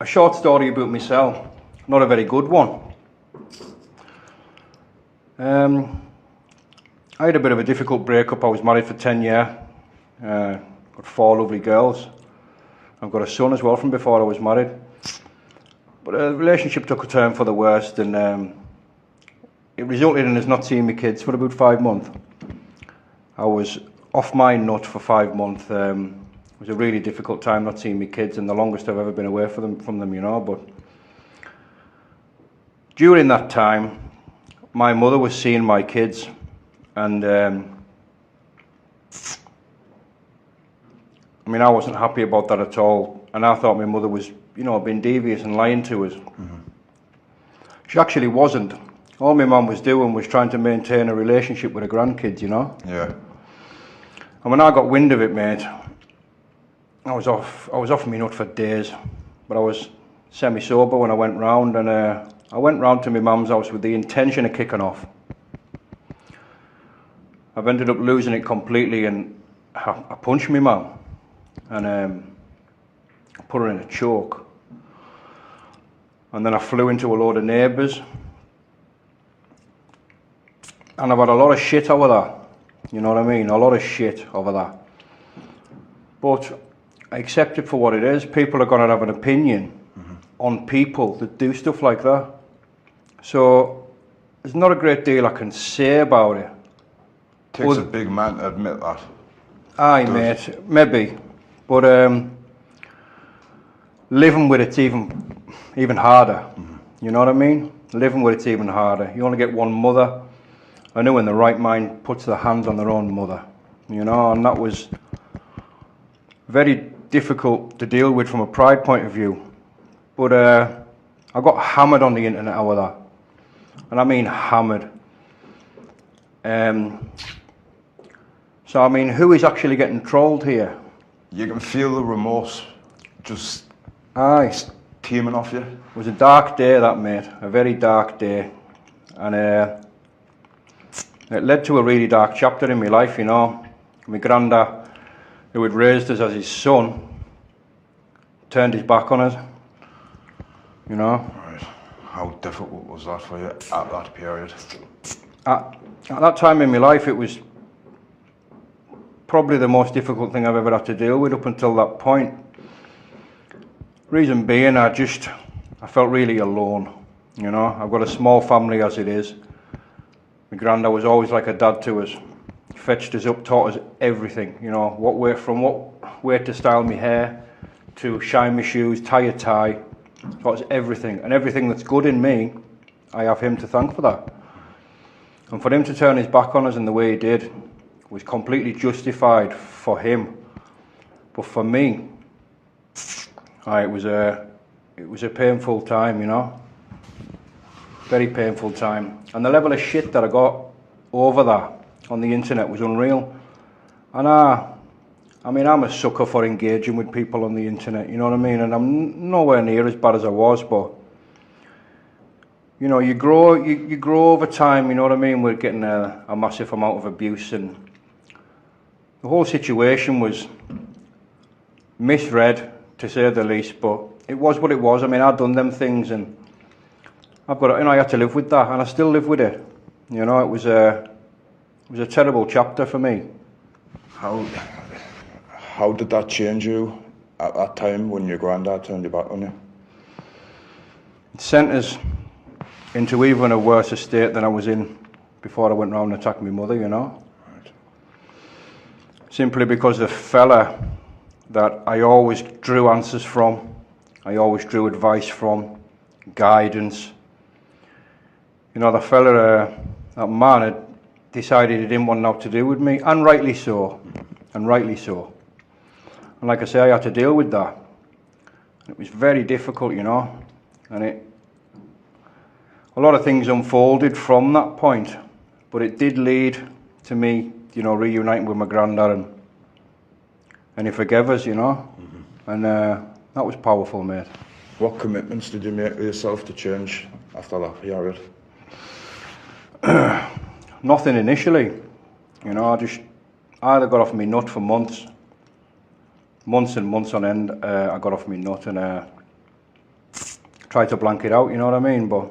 A short story about myself, not a very good one. I had a bit of a difficult breakup. I was married for 10 years, got 4 lovely girls. I've got a son as well from before I was married. But the relationship took a turn for the worst, and it resulted in us not seeing my kids for about 5 months. I was off my nut for 5 months. It was a really difficult time not seeing my kids, and the longest I've ever been away from them, you know. But during that time, my mother was seeing my kids, and I mean, I wasn't happy about that at all, and I thought my mother was, you know, being devious and lying to us. Mm-hmm. She actually wasn't. All my mum was doing was trying to maintain a relationship with her grandkids, you know. Yeah. And when I got wind of it, mate, I was off my nut for days, but I was semi-sober when I went round, and I went round to my mum's house with the intention of kicking off. I've ended up losing it completely, and I punched my mum, and put her in a choke. And then I flew into a load of neighbours, and I've had a lot of shit over that, you know what I mean, a lot of shit over that. But I accept it for what it is. People are going to have an opinion on people that do stuff like that. So there's not a great deal I can say about it. Takes a big man to admit that. Aye, mate, maybe. But living with it's even harder. You know what I mean? Living with it's even harder. You only get one mother. I know in the right mind puts their hands on their own mother. You know, and that was very difficult to deal with from a pride point of view. But I got hammered on the internet over that. And I mean hammered. So I mean, who is actually getting trolled here? You can feel the remorse just teeming off you. It was a dark day, that, mate. A very dark day. And it led to a really dark chapter in my life, you know. My granddad, who had raised us as his son, turned his back on us, you know. Right. How difficult was that for you at that period? At that time in my life, it was probably the most difficult thing I've ever had to deal with up until that point. Reason being, I felt really alone, you know. I've got a small family as it is. My granddad was always like a dad to us. He fetched us up, taught us everything, you know, what way to style my hair, to shine my shoes, tie a tie, taught us everything. And everything that's good in me, I have him to thank for that. And for him to turn his back on us in the way he did was completely justified for him. But for me, it was a painful time, you know. Very painful time. And the level of shit that I got over that on the internet was unreal. And I mean, I'm a sucker for engaging with people on the internet, you know what I mean? And I'm nowhere near as bad as I was, but you know, you grow over time, you know what I mean? We're getting a massive amount of abuse, and the whole situation was misread, to say the least, but it was what it was. I mean, I'd done them things, and I had to live with that, and I still live with it. You know, it was a terrible chapter for me. How did that change you at that time when your granddad turned your back on you? It sent us into even a worse state than I was in before I went round and attacked my mother, you know. Right. Simply because the fella that I always drew answers from, I always drew advice from, guidance. You know, the fella, that man had decided he didn't want nothing to do with me, and rightly so, and rightly so. And like I say, I had to deal with that. It was very difficult, you know, and a lot of things unfolded from that point, but it did lead to me, you know, reuniting with my granddad, and he forgave us, you know, and that was powerful, mate. What commitments did you make with yourself to change after that period? Nothing initially, you know. I either got off my nut for months and months on end. I got off my nut, and try to blank it out, you know what I mean? But